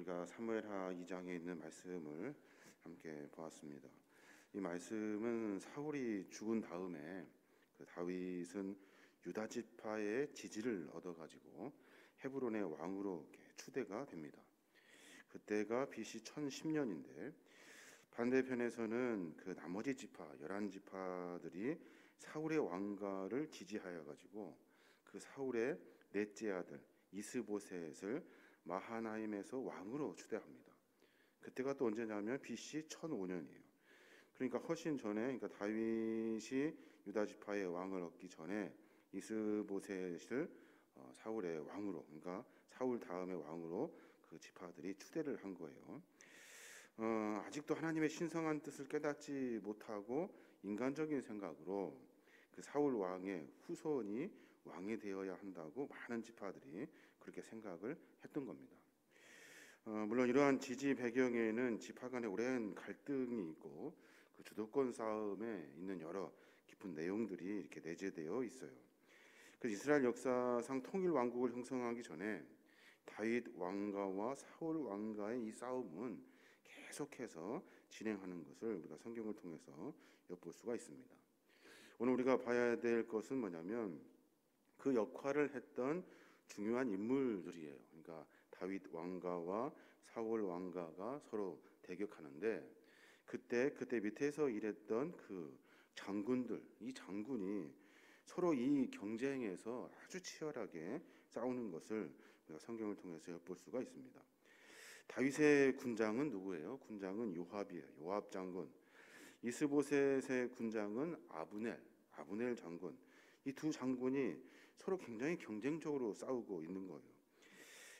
우리가 사무엘하 2장에 있는 말씀을 함께 보았습니다. 이 말씀은 사울이 죽은 다음에 그 다윗은 유다 지파의 지지를 얻어가지고 헤브론의 왕으로 추대가 됩니다. 그때가 BC 1010년인데 반대편에서는 그 나머지 지파 11지파들이 사울의 왕가를 지지하여 가지고 그 사울의 넷째 아들 이스보셋을 마하나임에서 왕으로 추대합니다. 그때가 또 언제냐면 BC 1005년이에요. 그러니까 훨씬 전에, 그러니까 다윗이 유다 지파의 왕을 얻기 전에 이스보셋을 사울의 왕으로, 그러니까 사울 다음의 왕으로 그 지파들이 추대를 한 거예요. 아직도 하나님의 신성한 뜻을 깨닫지 못하고 인간적인 생각으로 그 사울 왕의 후손이 왕이 되어야 한다고 많은 지파들이 그렇게 생각을 했던 겁니다. 물론 이러한 지지 배경에는 지파 간의 오랜 갈등이 있고 그 주도권 싸움에 있는 여러 깊은 내용들이 이렇게 내재되어 있어요. 그래서 이스라엘 역사상 통일 왕국을 형성하기 전에 다윗 왕가와 사울 왕가의 이 싸움은 계속해서 진행하는 것을 우리가 성경을 통해서 엿볼 수가 있습니다. 오늘 우리가 봐야 될 것은 뭐냐면 그 역할을 했던 중요한 인물들이에요. 그러니까 다윗 왕가와 사울 왕가가 서로 대격하는데 그때 밑에서 일했던 그 장군들, 이 장군이 서로 이 경쟁에서 아주 치열하게 싸우는 것을 우리가 성경을 통해서 엿볼 수가 있습니다. 다윗의 군장은 누구예요? 군장은 요압이에요. 요압 장군. 이스보셋의 군장은 아브넬 장군. 이 두 장군이 서로 굉장히 경쟁적으로 싸우고 있는 거예요.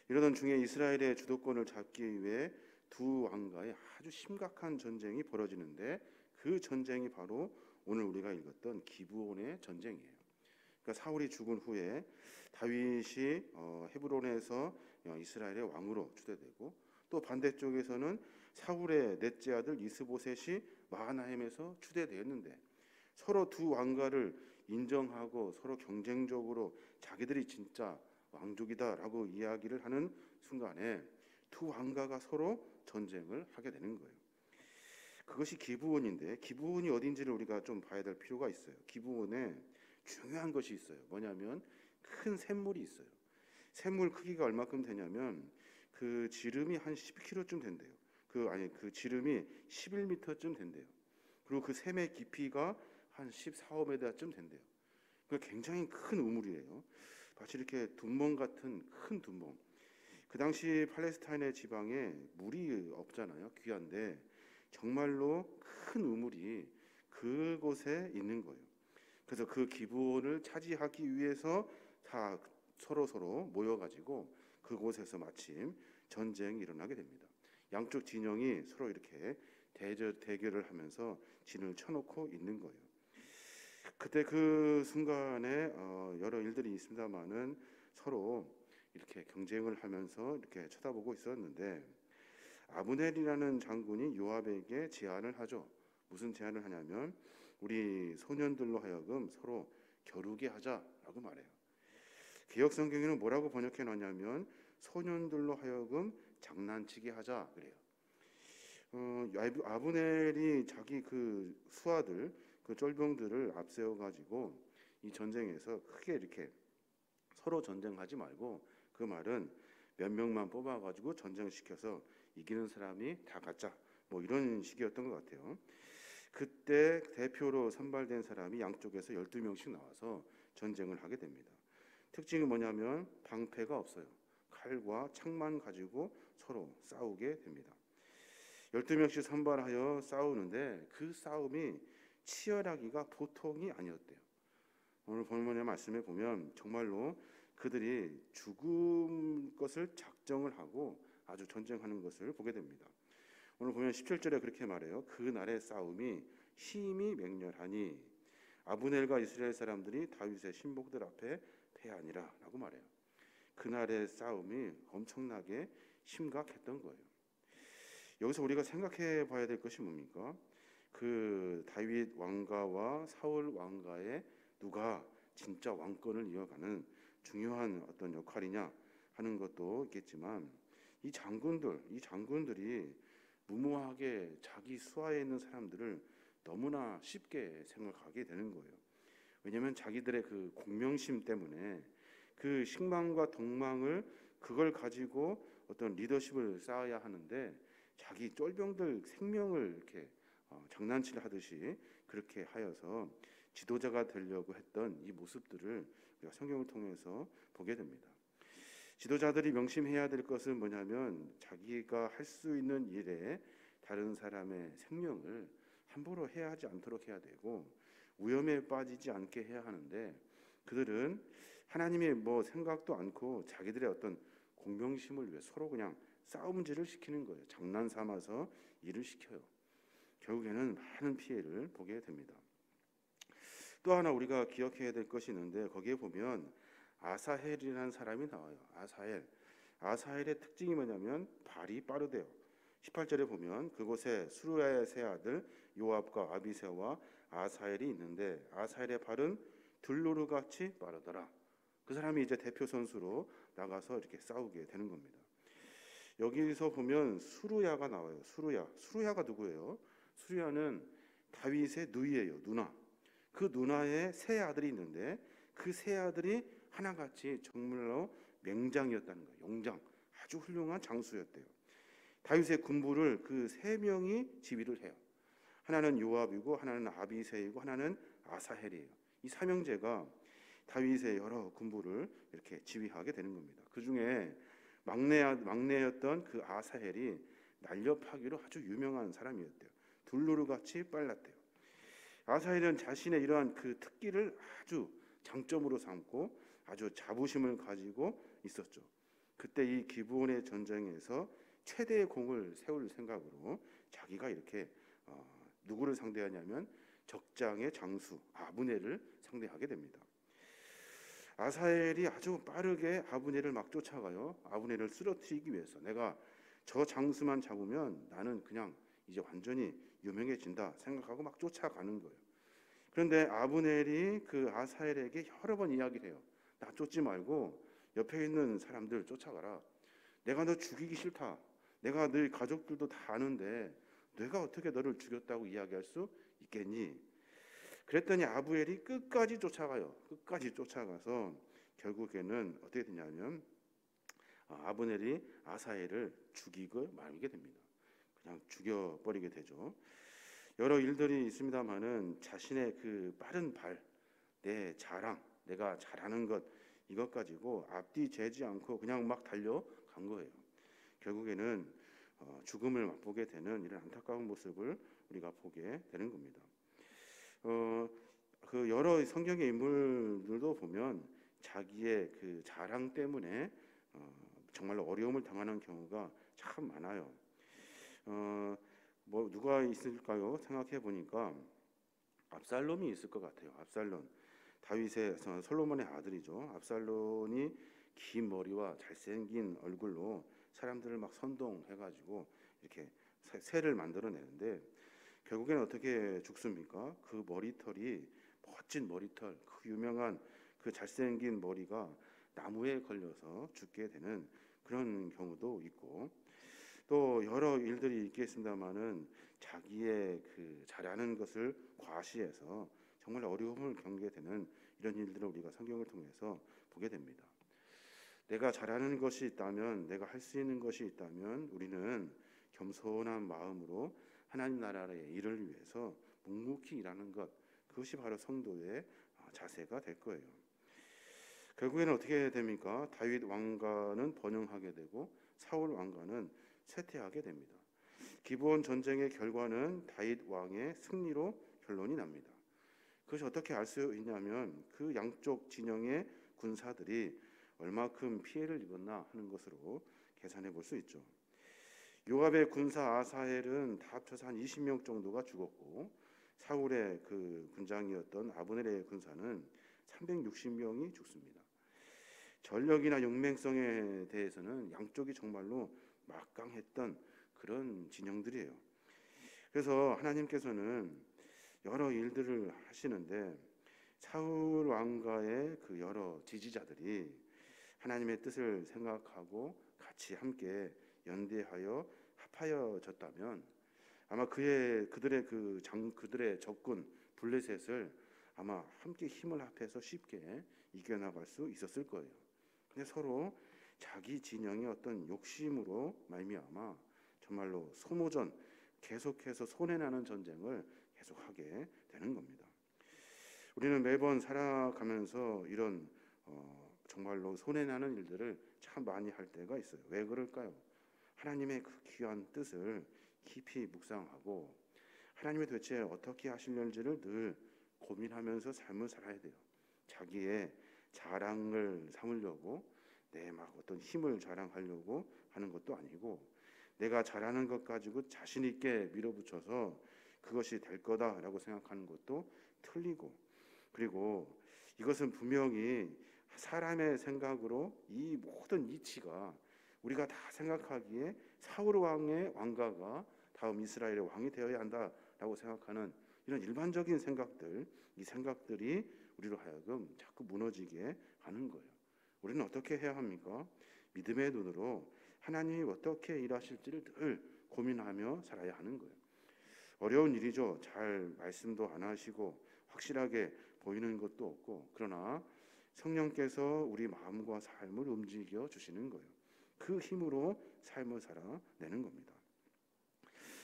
이러던 중에 이스라엘의 주도권을 잡기 위해 두 왕가의 아주 심각한 전쟁이 벌어지는데 그 전쟁이 바로 오늘 우리가 읽었던 기브온의 전쟁이에요. 그러니까 사울이 죽은 후에 다윗이 헤브론에서 이스라엘의 왕으로 추대되고 또 반대쪽에서는 사울의 넷째 아들 이스보셋이 마하나임에서 추대되었는데 서로 두 왕가를 인정하고 서로 경쟁적으로 자기들이 진짜 왕족이다라고 이야기를 하는 순간에 두 왕가가 서로 전쟁을 하게 되는 거예요. 그것이 기브온인데 기브온이 어딘지를 우리가 좀 봐야 될 필요가 있어요. 기브온에 중요한 것이 있어요. 뭐냐면 큰 샘물이 있어요. 샘물 크기가 얼마큼 되냐면 그 지름이 한 10km쯤 된대요. 그 지름이 11m쯤 된대요. 그리고 그 샘의 깊이가 한 14~15m쯤 된대요. 그러니까 굉장히 큰 우물이에요. 마치 이렇게 둔멍 같은 큰 둔멍. 그 당시 팔레스타인의 지방에 물이 없잖아요. 귀한데 정말로 큰 우물이 그곳에 있는 거예요. 그래서 그 기브온을 차지하기 위해서 다 서로 모여가지고 그곳에서 마침 전쟁이 일어나게 됩니다. 양쪽 진영이 서로 이렇게 대결을 하면서 진을 쳐놓고 있는 거예요. 그때 그 순간에 여러 일들이 있습니다만은 서로 이렇게 경쟁을 하면서 이렇게 쳐다보고 있었는데 아브넬이라는 장군이 요압에게 제안을 하죠. 무슨 제안을 하냐면 우리 소년들로 하여금 서로 겨루게 하자라고 말해요. 개역 성경에는 뭐라고 번역해 놨냐면 소년들로 하여금 장난치게 하자 그래요. 아브넬이 자기 그 수하들, 그 쫄병들을 앞세워 가지고 이 전쟁에서 크게 이렇게 서로 전쟁하지 말고 그 말은 몇 명만 뽑아 가지고 전쟁시켜서 이기는 사람이 다 갖자 뭐 이런 식이었던 것 같아요. 그때 대표로 선발된 사람이 양쪽에서 12명씩 나와서 전쟁을 하게 됩니다. 특징이 뭐냐면 방패가 없어요. 칼과 창만 가지고 서로 싸우게 됩니다. 12명씩 선발하여 싸우는데 그 싸움이 치열하기가 보통이 아니었대요. 오늘 본문의 말씀에 보면 정말로 그들이 죽을 것을 작정을 하고 아주 전쟁하는 것을 보게 됩니다. 오늘 보면 17절에 그렇게 말해요. 그날의 싸움이 심히 맹렬하니 아브넬과 이스라엘 사람들이 다윗의 신복들 앞에 패하니라 라고 말해요. 그날의 싸움이 엄청나게 심각했던 거예요. 여기서 우리가 생각해 봐야 될 것이 뭡니까? 그 다윗 왕가와 사울 왕가의 누가 진짜 왕권을 이어가는 중요한 어떤 역할이냐 하는 것도 있겠지만 이 장군들이 무모하게 자기 수하에 있는 사람들을 너무나 쉽게 생각하게 되는 거예요. 왜냐하면 자기들의 그 공명심 때문에 그 식망과 독망을 그걸 가지고 어떤 리더십을 쌓아야 하는데 자기 쫄병들 생명을 이렇게 장난칠 하듯이 그렇게 하여서 지도자가 되려고 했던 이 모습들을 우리가 성경을 통해서 보게 됩니다. 지도자들이 명심해야 될 것은 뭐냐면 자기가 할 수 있는 일에 다른 사람의 생명을 함부로 해하지 않도록 해야 되고 위험에 빠지지 않게 해야 하는데 그들은 하나님의 생각도 않고 자기들의 어떤 공명심을 위해 서로 그냥 싸움질을 시키는 거예요. 장난 삼아서 일을 시켜요. 결국에는 많은 피해를 보게 됩니다. 또 하나 우리가 기억해야 될 것이 있는데 거기에 보면 아사헬이라는 사람이 나와요. 아사헬의 특징이 뭐냐면 발이 빠르대요. 18절에 보면 그곳에 수루야의 세 아들 요압과 아비새와 아사헬이 있는데 아사헬의 발은 들노루같이 빠르더라. 그 사람이 이제 대표 선수로 나가서 이렇게 싸우게 되는 겁니다. 여기서 보면 수루야가 나와요. 수루야가 누구예요? 수루야는 다윗의 누이예요. 누나. 그 누나의 세 아들이 있는데 그 세 아들이 하나같이 정말로 맹장이었다는 거예요. 용장, 아주 훌륭한 장수였대요. 다윗의 군부를 그 세 명이 지휘를 해요. 하나는 요압이고 하나는 아비새이고 하나는 아사헬이에요. 이 삼형제가 다윗의 여러 군부를 이렇게 지휘하게 되는 겁니다. 그 중에 막내였던 그 아사헬이 날렵하기로 아주 유명한 사람이었대요. 둘노루같이 빨랐대요. 아사헬은 자신의 이러한 그 특기를 아주 장점으로 삼고 아주 자부심을 가지고 있었죠. 그때 이 기브온의 전쟁에서 최대의 공을 세울 생각으로 자기가 이렇게 누구를 상대하냐면 적장의 장수 아브넬을 상대하게 됩니다. 아사헬이 아주 빠르게 아브넬을 막 쫓아가요. 아브넬을 쓰러뜨리기 위해서 내가 저 장수만 잡으면 나는 그냥 이제 완전히 유명해진다 생각하고 막 쫓아가는 거예요. 그런데 아브넬이 그 아사헬에게 여러 번 이야기를 해요. 나 쫓지 말고 옆에 있는 사람들 쫓아가라. 내가 너 죽이기 싫다. 내가 너희 가족들도 다 아는데 내가 어떻게 너를 죽였다고 이야기할 수 있겠니? 그랬더니 아브넬이 끝까지 쫓아가요. 끝까지 쫓아가서 결국에는 어떻게 되냐면 아브넬이 아사헬을 죽이고 말게 됩니다. 그냥 죽여버리게 되죠. 여러 일들이 있습니다만은 자신의 그 빠른 발, 내 자랑, 내가 잘하는 것 이것 가지고 앞뒤 재지 않고 그냥 막 달려간 거예요. 결국에는 죽음을 맛보게 되는 이런 안타까운 모습을 우리가 보게 되는 겁니다. 그 여러 성경의 인물들도 보면 자기의 그 자랑 때문에 정말로 어려움을 당하는 경우가 참 많아요. 누가 있을까요? 생각해 보니까 압살롬이 있을 것 같아요. 압살롬, 다윗의 솔로몬의 아들이죠. 압살롬이 긴 머리와 잘생긴 얼굴로 사람들을 막 선동해가지고 이렇게 새를 만들어내는데 결국에는 어떻게 죽습니까? 그 머리털이 멋진 머리털, 그 유명한 그 잘생긴 머리가 나무에 걸려서 죽게 되는 그런 경우도 있고 또 여러 일들이 있겠습니다만은 자기의 그 잘하는 것을 과시해서 정말 어려움을 겪게 되는 이런 일들을 우리가 성경을 통해서 보게 됩니다. 내가 잘하는 것이 있다면, 내가 할 수 있는 것이 있다면 우리는 겸손한 마음으로 하나님 나라의 일을 위해서 묵묵히 일하는 것, 그것이 바로 성도의 자세가 될 거예요. 결국에는 어떻게 됩니까? 다윗 왕가는 번영하게 되고 사울 왕가는 쇠퇴하게 됩니다. 기브온 전쟁의 결과는 다윗 왕의 승리로 결론이 납니다. 그것이 어떻게 알 수 있냐면 그 양쪽 진영의 군사들이 얼마큼 피해를 입었나 하는 것으로 계산해 볼 수 있죠. 요압의 군사 아사헬은 다 합쳐서 한 20명 정도가 죽었고 사울의 그 군장이었던 아브넬의 군사는 360명이 죽습니다. 전력이나 용맹성에 대해서는 양쪽이 정말로 막강했던 그런 진영들이에요. 그래서 하나님께서는 여러 일들을 하시는데 사울 왕가의 그 여러 지지자들이 하나님의 뜻을 생각하고 같이 함께 연대하여 합하여졌다면 아마 그들의 적군 블레셋을 아마 함께 힘을 합해서 쉽게 이겨나갈 수 있었을 거예요. 근데 서로 자기 진영의 어떤 욕심으로 말미암아 정말로 소모전, 계속해서 손해나는 전쟁을 계속하게 되는 겁니다. 우리는 매번 살아가면서 이런 정말로 손해나는 일들을 참 많이 할 때가 있어요. 왜 그럴까요? 하나님의 그 귀한 뜻을 깊이 묵상하고 하나님이 도대체 어떻게 하시려는지를 늘 고민하면서 삶을 살아야 돼요. 자기의 자랑을 삼으려고 내 막 어떤 힘을 자랑하려고 하는 것도 아니고 내가 잘하는 것 가지고 자신 있게 밀어붙여서 그것이 될 거다라고 생각하는 것도 틀리고, 그리고 이것은 분명히 사람의 생각으로 이 모든 이치가 우리가 다 생각하기에 사울 왕의 왕가가 다음 이스라엘의 왕이 되어야 한다라고 생각하는 이런 일반적인 생각들, 이 생각들이 우리로 하여금 자꾸 무너지게 하는 거예요. 우리는 어떻게 해야 합니까? 믿음의 눈으로 하나님이 어떻게 일하실지를 늘 고민하며 살아야 하는 거예요. 어려운 일이죠. 잘 말씀도 안 하시고 확실하게 보이는 것도 없고, 그러나 성령께서 우리 마음과 삶을 움직여 주시는 거예요. 그 힘으로 삶을 살아내는 겁니다.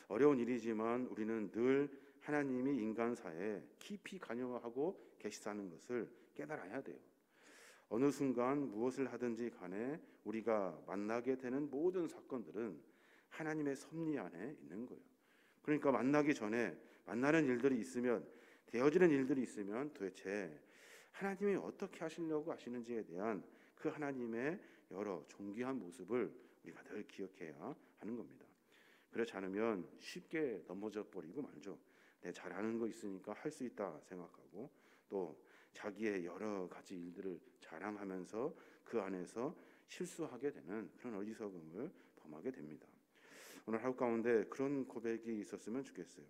어려운 일이지만 우리는 늘 하나님이 인간사에 깊이 관여하고 계시다는 것을 깨달아야 돼요. 어느 순간 무엇을 하든지 간에 우리가 만나게 되는 모든 사건들은 하나님의 섭리 안에 있는 거예요. 그러니까 만나기 전에 만나는 일들이 있으면, 되어지는 일들이 있으면 도대체 하나님이 어떻게 하시려고 하시는지에 대한 그 하나님의 여러 존귀한 모습을 우리가 늘 기억해야 하는 겁니다. 그렇지 않으면 쉽게 넘어져 버리고 말죠. 내 잘하는 거 있으니까 할 수 있다 생각하고 또 자기의 여러 가지 일들을 자랑하면서 그 안에서 실수하게 되는 그런 어리석음을 범하게 됩니다. 오늘 하루 가운데 그런 고백이 있었으면 좋겠어요.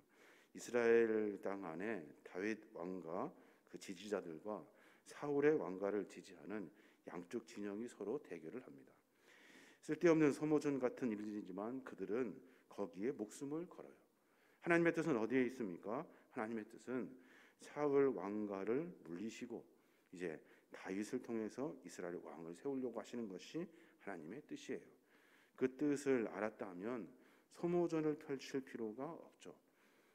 이스라엘 땅 안에 다윗 왕과 그 지지자들과 사울의 왕가를 지지하는 양쪽 진영이 서로 대결을 합니다. 쓸데없는 소모전 같은 일이지만 그들은 거기에 목숨을 걸어요. 하나님의 뜻은 어디에 있습니까? 하나님의 뜻은 사울 왕가를 물리시고 이제 다윗을 통해서 이스라엘 왕을 세우려고 하시는 것이 하나님의 뜻이에요. 그 뜻을 알았다면 소모전을 펼칠 필요가 없죠.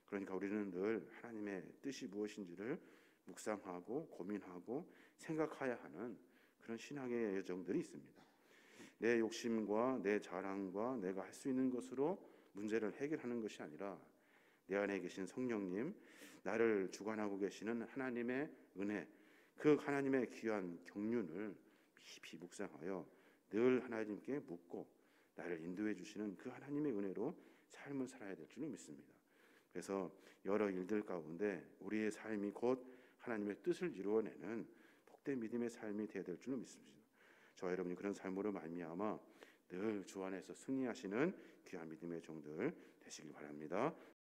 그러니까 우리는 늘 하나님의 뜻이 무엇인지를 묵상하고 고민하고 생각해야 하는 그런 신앙의 여정들이 있습니다. 내 욕심과 내 자랑과 내가 할 수 있는 것으로 문제를 해결하는 것이 아니라 내 안에 계신 성령님, 나를 주관하고 계시는 하나님의 은혜, 그 하나님의 귀한 경륜을 깊이 묵상하여 늘 하나님께 묻고 나를 인도해 주시는 그 하나님의 은혜로 삶을 살아야 될 줄로 믿습니다. 그래서 여러 일들 가운데 우리의 삶이 곧 하나님의 뜻을 이루어내는 복된 믿음의 삶이 되어야 될 줄로 믿습니다. 저와 여러분이 그런 삶으로 말미암아 늘 주 안에서 승리하시는 귀한 믿음의 종들 되시길 바랍니다.